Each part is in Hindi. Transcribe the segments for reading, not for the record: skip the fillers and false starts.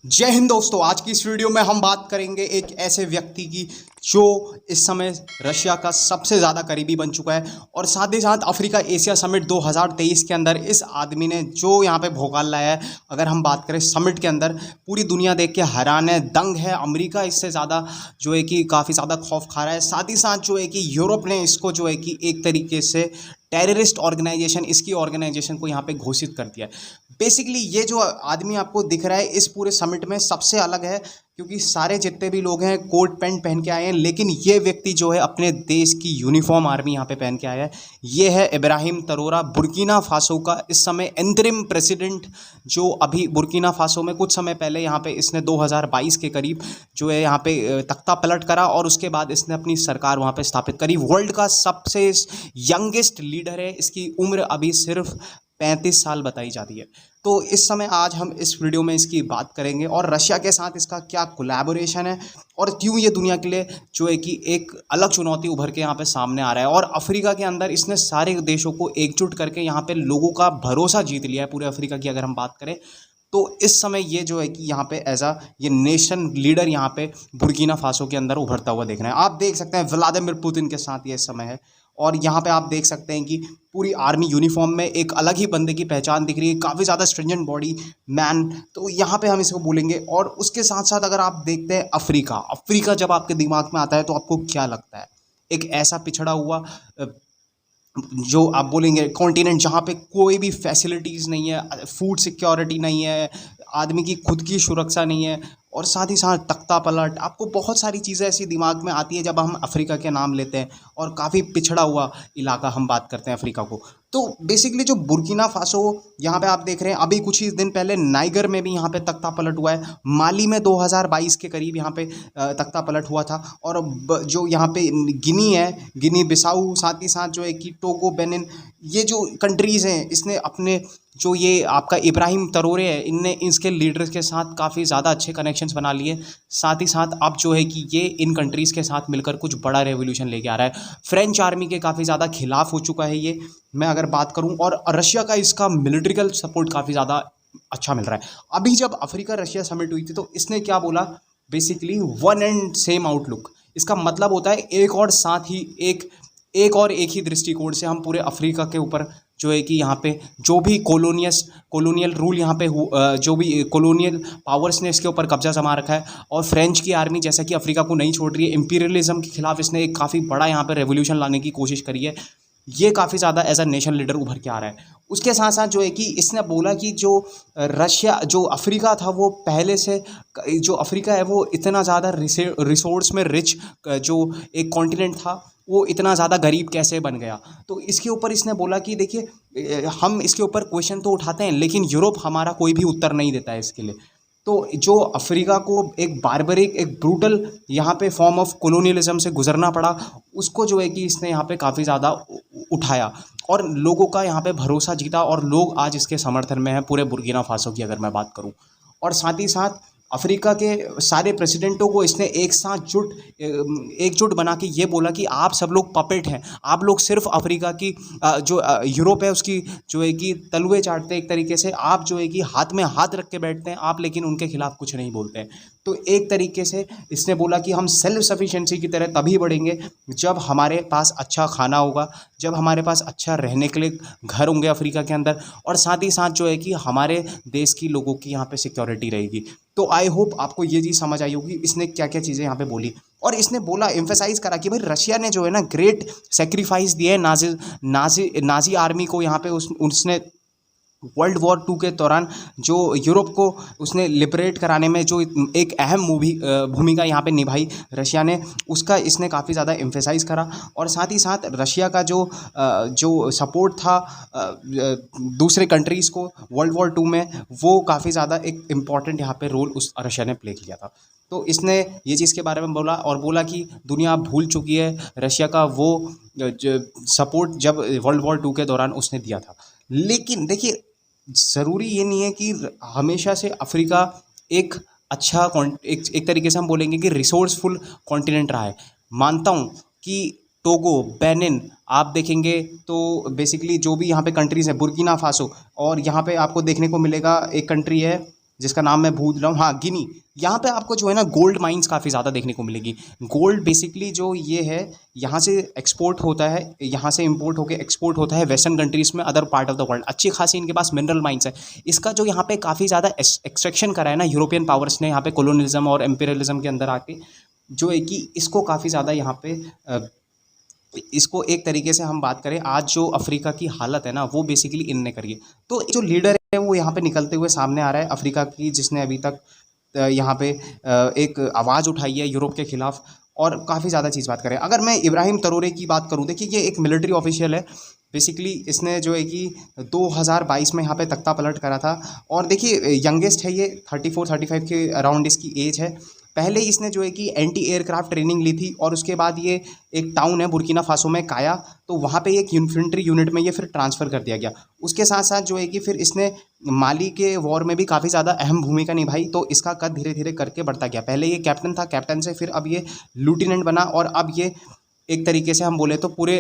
जय हिंद दोस्तों। आज की इस वीडियो में हम बात करेंगे एक ऐसे व्यक्ति की जो इस समय रशिया का सबसे ज़्यादा करीबी बन चुका है और साथ ही साथ अफ्रीका एशिया समिट 2023 के अंदर इस आदमी ने जो यहाँ पे भौकाल लाया है। अगर हम बात करें समिट के अंदर, पूरी दुनिया देख के हैरान है, दंग है। अमेरिका इससे ज़्यादा जो है कि काफ़ी ज़्यादा खौफ खा रहा है। साथ ही साथ जो है कि यूरोप ने इसको जो है कि एक तरीके से टेररिस्ट ऑर्गेनाइजेशन, इसकी ऑर्गेनाइजेशन को यहाँ पे घोषित कर दिया है। बेसिकली ये जो आदमी आपको दिख रहा है इस पूरे समिट में सबसे अलग है, क्योंकि सारे जितने भी लोग हैं कोट पैंट पहन के आए हैं, लेकिन ये व्यक्ति जो है अपने देश की यूनिफॉर्म आर्मी यहाँ पे पहन के आया है। ये है इब्राहिम तरोरा, बुर्किना फासो का इस समय इंतरिम प्रेसिडेंट, जो अभी बुर्किना फासो में कुछ समय पहले यहाँ पे इसने 2022 के करीब जो है यहाँ पे तख्ता पलट करा और उसके बाद इसने अपनी सरकार वहाँ पे स्थापित करी। वर्ल्ड का सबसे यंगेस्ट लीडर है, इसकी उम्र अभी सिर्फ 35 साल बताई जाती है। तो इस समय आज हम इस वीडियो में इसकी बात करेंगे और रशिया के साथ इसका क्या कोलैबोरेशन है और क्यों ये दुनिया के लिए जो है कि एक अलग चुनौती उभर के यहाँ पे सामने आ रहा है। और अफ्रीका के अंदर इसने सारे देशों को एकजुट करके यहाँ पे लोगों का भरोसा जीत लिया है। पूरे अफ्रीका की अगर हम बात करें तो इस समय ये जो है कि यहाँ पे ये नेशन लीडर यहाँ पे बुर्किना फासो के अंदर उभरता हुआ देख रहे हैं। आप देख सकते हैं व्लादिमीर पुतिन के साथ ये इस समय है और यहाँ पे आप देख सकते हैं कि पूरी आर्मी यूनिफॉर्म में एक अलग ही बंदे की पहचान दिख रही है, काफ़ी ज़्यादा स्ट्रिंजेंट बॉडी मैन, तो यहाँ पे हम इसको बोलेंगे। और उसके साथ साथ अगर आप देखते हैं अफ्रीका जब आपके दिमाग में आता है तो आपको क्या लगता है? एक ऐसा पिछड़ा हुआ जो आप बोलेंगे कॉन्टिनेंट जहाँ पे कोई भी फैसिलिटीज़ नहीं है, फूड सिक्योरिटी नहीं है, आदमी की खुद की सुरक्षा नहीं है, और साथ ही साथ तख्ता पलट, आपको बहुत सारी चीज़ें ऐसी दिमाग में आती है जब हम अफ्रीका के नाम लेते हैं और काफ़ी पिछड़ा हुआ इलाका हम बात करते हैं अफ्रीका को। तो बेसिकली जो बुर्किना फासो यहाँ पे आप देख रहे हैं, अभी कुछ ही दिन पहले नाइगर में भी यहाँ पे तख्ता पलट हुआ है, माली में 2022 के करीब यहाँ पे तख्ता पलट हुआ था, और जो यहाँ पे गिनी है, गिनी बिसाऊ, साथ ही साथ जो है कि टोगो, बेनिन, ये जो कंट्रीज़ हैं, इसने अपने जो ये आपका इब्राहिम तरोरे है, इनने इसके लीडर्स के साथ काफ़ी ज़्यादा अच्छे कनेक्शंस बना लिए। साथ ही साथ अब जो है कि ये इन कंट्रीज़ के साथ मिलकर कुछ बड़ा रेवोल्यूशन लेके आ रहा है। फ्रेंच आर्मी के काफ़ी ज़्यादा खिलाफ हो चुका है ये, मैं अगर बात करूं, और रशिया का इसका मिलिट्रिकल सपोर्ट काफ़ी ज़्यादा अच्छा मिल रहा है। अभी जब अफ्रीका रशिया समिट हुई थी तो इसने क्या बोला, basically one and same outlook. इसका मतलब होता है एक और साथ ही एक ही दृष्टिकोण से हम पूरे अफ्रीका के ऊपर जो है कि यहाँ पे जो भी कॉलोनियल रूल यहाँ पे जो भी कॉलोनियल पावर्स ने इसके ऊपर कब्जा जमा रखा है, और फ्रेंच की आर्मी जैसा कि अफ्रीका को नहीं छोड़ रही है, इंपीरियलिज्म के खिलाफ इसने एक काफ़ी बड़ा यहाँ पे रेवोल्यूशन लाने की कोशिश करी है। ये काफ़ी ज़्यादा एज अ नेशन लीडर उभर के आ रहा है। उसके साथ साथ जो है कि इसने बोला कि जो अफ्रीका था वो पहले से, जो अफ्रीका है वो इतना ज़्यादा रिसोर्स में रिच जो एक कॉन्टिनेंट था वो इतना ज़्यादा गरीब कैसे बन गया। तो इसके ऊपर इसने बोला कि देखिए, हम इसके ऊपर क्वेश्चन तो उठाते हैं लेकिन यूरोप हमारा कोई भी उत्तर नहीं देता है इसके लिए। तो जो अफ्रीका को एक बारबरिक, एक ब्रूटल यहाँ पे फॉर्म ऑफ कॉलोनियलिज्म से गुजरना पड़ा, उसको जो है कि इसने यहाँ पे काफ़ी ज़्यादा उठाया और लोगों का यहाँ पे भरोसा जीता, और लोग आज इसके समर्थन में हैं, पूरे बुर्किना फासो की अगर मैं बात करूँ। और साथ ही साथ अफ्रीका के सारे प्रेसिडेंटों को इसने एकजुट बना के ये बोला कि आप सब लोग पपेट हैं, आप लोग सिर्फ अफ्रीका की जो यूरोप है उसकी जो है कि तलवे चाटते हैं एक तरीके से, आप जो है कि हाथ में हाथ रख के बैठते हैं आप, लेकिन उनके खिलाफ कुछ नहीं बोलते हैं। तो एक तरीके से इसने बोला कि हम सेल्फ सफिशिएंसी की तरह तभी बढ़ेंगे जब हमारे पास अच्छा खाना होगा, जब हमारे पास अच्छा रहने के लिए घर होंगे अफ्रीका के अंदर, और साथ ही साथ जो है कि हमारे देश की लोगों की यहाँ पे सिक्योरिटी रहेगी। तो आई होप आपको ये चीज़ समझ आई होगी इसने क्या क्या चीज़ें यहाँ पे बोली। और इसने बोला, एम्फेसाइज करा कि भाई रशिया ने जो है ना ग्रेट सेक्रीफाइस दिए है नाजी आर्मी को। यहाँ पे उसने वर्ल्ड वॉर 2 के दौरान जो यूरोप को उसने लिबरेट कराने में जो एक अहम भूमिका यहाँ पे निभाई रशिया ने, उसका इसने काफ़ी ज़्यादा एम्फेसाइज़ करा। और साथ ही साथ रशिया का जो सपोर्ट था दूसरे कंट्रीज़ को वर्ल्ड वॉर 2 में, वो काफ़ी ज़्यादा एक इम्पॉर्टेंट यहाँ पे रोल उस रशिया ने प्ले किया था। तो इसने ये चीज़ के बारे में बोला और बोला कि दुनिया भूल चुकी है रशिया का वो सपोर्ट जब वर्ल्ड वॉर 2 के दौरान उसने दिया था। लेकिन देखिए, ज़रूरी ये नहीं है कि हमेशा से अफ्रीका एक अच्छा एक तरीके से हम बोलेंगे कि रिसोर्सफुल कॉन्टिनेंट रहा है। मानता हूँ कि टोगो, बेनिन आप देखेंगे तो बेसिकली जो भी यहाँ पे कंट्रीज़ हैं, बुर्किना फासो, और यहाँ पे आपको देखने को मिलेगा एक कंट्री है जिसका नाम मैं भूल रहा हूँ, हाँ गिनी। यहाँ पे आपको जो है ना गोल्ड माइंस काफ़ी ज़्यादा देखने को मिलेगी। गोल्ड बेसिकली जो ये है यहाँ से एक्सपोर्ट होता है, यहाँ से इंपोर्ट होकर एक्सपोर्ट होता है वेस्टर्न कंट्रीज़ में, other part of the world. अच्छी खासी इनके पास मिनरल माइंस है। इसका जो यहाँ पे काफ़ी ज़्यादा एक्सट्रैक्शन करा है ना यूरोपियन पावर्स ने, यहाँ पे कोलोनिज्म और एम्पीरियलिज्म के अंदर आके, जो है कि इसको काफ़ी ज़्यादा यहाँ पे इसको एक तरीके से हम बात करें, आज जो अफ्रीका की हालत है ना वो बेसिकली इनने करी है। तो जो लीडर है वो यहाँ पे निकलते हुए सामने आ रहा है अफ्रीका की, जिसने अभी तक यहाँ पे एक आवाज़ उठाई है यूरोप के खिलाफ, और काफ़ी ज़्यादा चीज़ बात करें। अगर मैं इब्राहिम ट्रोरे की बात करूँ, देखिए ये एक मिलिट्री ऑफिशियल है बेसिकली। इसने जो है कि 2022 में यहाँ पे तख्ता पलट करा था, और देखिए यंगेस्ट है ये, 34-35 के अराउंड इसकी एज है। पहले इसने जो है कि एंटी एयरक्राफ्ट ट्रेनिंग ली थी, और उसके बाद ये एक टाउन है बुर्किना फासो में, काया, तो वहाँ पे एक इन्फेंट्री यूनिट में ये फिर ट्रांसफ़र कर दिया गया। उसके साथ साथ जो है कि फिर इसने माली के वॉर में भी काफ़ी ज़्यादा अहम भूमिका निभाई, तो इसका कद धीरे धीरे करके बढ़ता गया। पहले ये कैप्टन था, कैप्टन से फिर अब ये लेफ्टिनेंट बना, और अब ये एक तरीके से हम बोले तो पूरे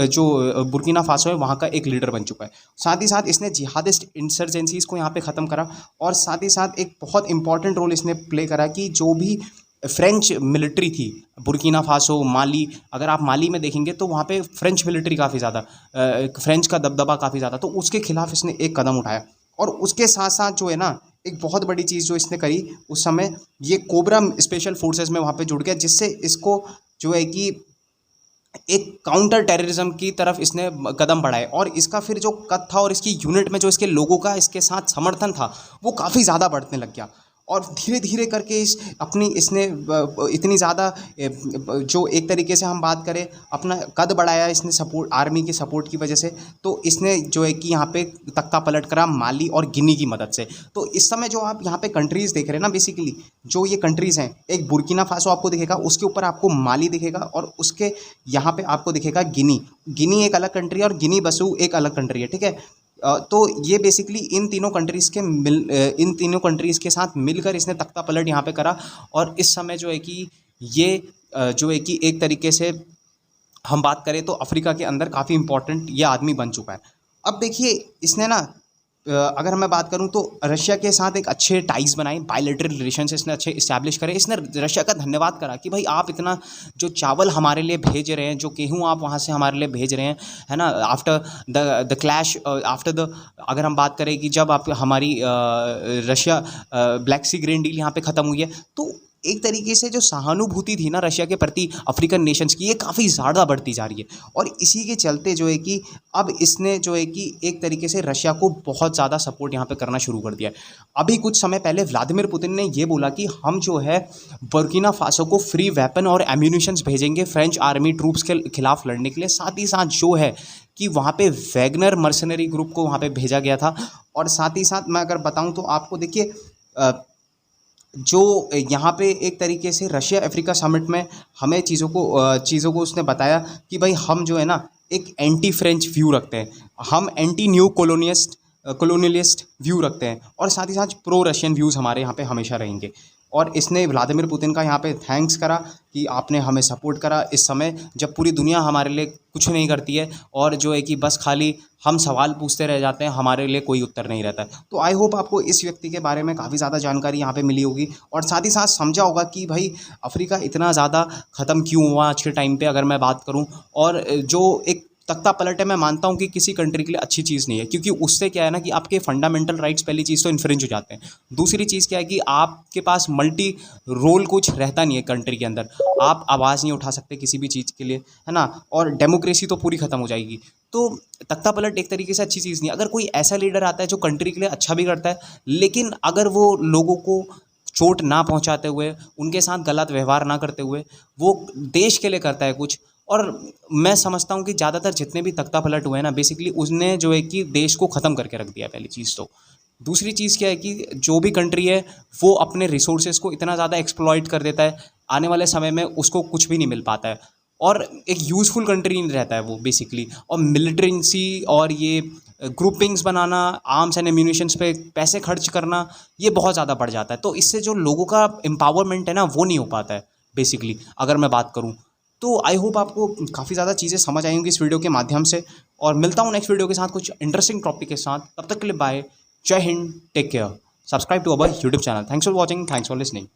जो बुर्किना फासो है वहाँ का एक लीडर बन चुका है। साथ ही साथ इसने जिहादिस्ट इंसर्जेंसीज़ को यहाँ पे ख़त्म करा, और साथ ही साथ एक बहुत इंपॉर्टेंट रोल इसने प्ले करा कि जो भी फ्रेंच मिलिट्री थी बुर्किना फासो, माली, अगर आप माली में देखेंगे तो वहाँ पे फ्रेंच मिलिट्री काफ़ी ज़्यादा, फ्रेंच का दबदबा काफ़ी ज़्यादा, तो उसके खिलाफ इसने एक कदम उठाया। और उसके साथ साथ जो है ना एक बहुत बड़ी चीज़ जो इसने करी उस समय, ये कोबरा स्पेशल फोर्सेस में वहाँ पे जुड़ गया, जिससे इसको जो है कि एक काउंटर टेररिज्म की तरफ इसने कदम बढ़ाए। और इसका फिर जो कद था और इसकी यूनिट में जो इसके लोगों का इसके साथ समर्थन था वो काफ़ी ज़्यादा बढ़ने लग गया, और धीरे धीरे करके इसने इतनी ज़्यादा जो एक तरीके से हम बात करें अपना कद बढ़ाया इसने सपोर्ट, आर्मी के सपोर्ट की वजह से। तो इसने जो है कि यहाँ पे तख्ता पलट करा माली और गिनी की मदद से। तो इस समय जो आप यहाँ पे कंट्रीज़ देख रहे हैं ना, बेसिकली जो ये कंट्रीज़ हैं, एक बुर्किना फासो आपको दिखेगा, उसके ऊपर आपको माली दिखेगा, और उसके यहाँ पे आपको दिखेगा गिनी। गिनी एक अलग कंट्री है और गिनी बसू एक अलग कंट्री है, ठीक है। तो ये बेसिकली इन तीनों कंट्रीज़ के साथ मिलकर इसने तख्ता पलट यहाँ पे करा, और इस समय जो है कि ये जो है कि एक तरीके से हम बात करें तो अफ्रीका के अंदर काफ़ी इंपॉर्टेंट ये आदमी बन चुका है। अब देखिए इसने ना अगर मैं बात करूं तो रशिया के साथ एक अच्छे टाइज बनाए, बायलैटरल रिलेशंस इसने अच्छे इस्टेब्लिश करे। इसने रशिया का धन्यवाद करा कि भाई आप इतना जो चावल हमारे लिए भेज रहे हैं, जो गेहूं आप वहां से हमारे लिए भेज रहे हैं, है ना, after the clash, after the, अगर हम बात करें कि जब आप हमारी रशिया ब्लैक सी ग्रीन डील यहाँ पे ख़त्म हुई है, तो एक तरीके से जो सहानुभूति थी ना रशिया के प्रति अफ्रीकन नेशंस की, ये काफ़ी ज़्यादा बढ़ती जा रही है। और इसी के चलते जो है कि अब इसने जो है कि एक तरीके से रशिया को बहुत ज़्यादा सपोर्ट यहाँ पे करना शुरू कर दिया है। अभी कुछ समय पहले व्लादिमीर पुतिन ने ये बोला कि हम जो है बुर्किना फासो को फ्री वेपन और एम्यूनिशंस भेजेंगे फ्रेंच आर्मी ट्रूप्स के खिलाफ लड़ने के लिए। साथ ही साथ जो है कि वहाँ पे वैगनर मर्सनरी ग्रुप को वहाँ पे भेजा गया था। और साथ ही साथ मैं अगर बताऊँ तो आपको देखिए जो यहाँ पे एक तरीके से रशिया अफ्रीका समिट में हमें चीज़ों को उसने बताया कि भाई हम जो है ना एक एंटी फ्रेंच व्यू रखते हैं, हम एंटी न्यू कॉलोनियलिस्ट व्यू रखते हैं, और साथ ही साथ प्रो रशियन व्यूज़ हमारे यहाँ पे हमेशा रहेंगे। और इसने व्लादिमीर पुतिन का यहाँ पे थैंक्स करा कि आपने हमें सपोर्ट करा इस समय जब पूरी दुनिया हमारे लिए कुछ नहीं करती है, और जो है कि बस खाली हम सवाल पूछते रह जाते हैं, हमारे लिए कोई उत्तर नहीं रहता है। तो आई होप आपको इस व्यक्ति के बारे में काफ़ी ज़्यादा जानकारी यहाँ पे मिली होगी, और साथ ही साथ समझा होगा कि भाई अफ्रीका इतना ज़्यादा ख़त्म क्यों हुआ आज के टाइम पे, अगर मैं बात करूँ। और जो एक तख्ता पलट है, मैं मानता हूँ कि किसी कंट्री के लिए अच्छी चीज़ नहीं है, क्योंकि उससे क्या है ना कि आपके फंडामेंटल राइट्स पहली चीज़ तो इन्फ्रिंज हो जाते हैं। दूसरी चीज़ क्या है कि आपके पास मल्टी रोल कुछ रहता नहीं है कंट्री के अंदर, आप आवाज़ नहीं उठा सकते किसी भी चीज़ के लिए, है ना, और डेमोक्रेसी तो पूरी ख़त्म हो जाएगी। तो तख्ता पलट एक तरीके से अच्छी चीज़ नहीं है। अगर कोई ऐसा लीडर आता है जो कंट्री के लिए अच्छा भी करता है, लेकिन अगर वो लोगों को चोट ना पहुंचाते हुए, उनके साथ गलत व्यवहार ना करते हुए वो देश के लिए करता है कुछ, और मैं समझता हूँ कि ज़्यादातर जितने भी तख्ता पलट हुए हैं ना, बेसिकली उसने जो है कि देश को ख़त्म करके रख दिया, पहली चीज़ तो। दूसरी चीज़ क्या है कि जो भी कंट्री है वो अपने रिसोर्सेज को इतना ज़्यादा एक्सप्लॉइट कर देता है, आने वाले समय में उसको कुछ भी नहीं मिल पाता है, और एक यूज़फुल कंट्री नहीं रहता है वो बेसिकली। और मिलिटेंसी और ये groupings banana, arms and ammunitions पे पैसे खर्च करना, ये बहुत ज़्यादा बढ़ जाता है। तो इससे जो लोगों का एम्पावरमेंट है ना वो नहीं हो पाता है बेसिकली, अगर मैं बात करूँ तो। आई होप आपको काफ़ी ज़्यादा चीज़ें समझ आई होंगी इस वीडियो के माध्यम से, और मिलता हूँ नेक्स्ट वीडियो के साथ कुछ इंटरेस्टिंग टॉपिक के साथ। तब तक के लिए बाय, जय Hind, take care. subscribe to our YouTube channel. Thanks for watching. Thanks for listening.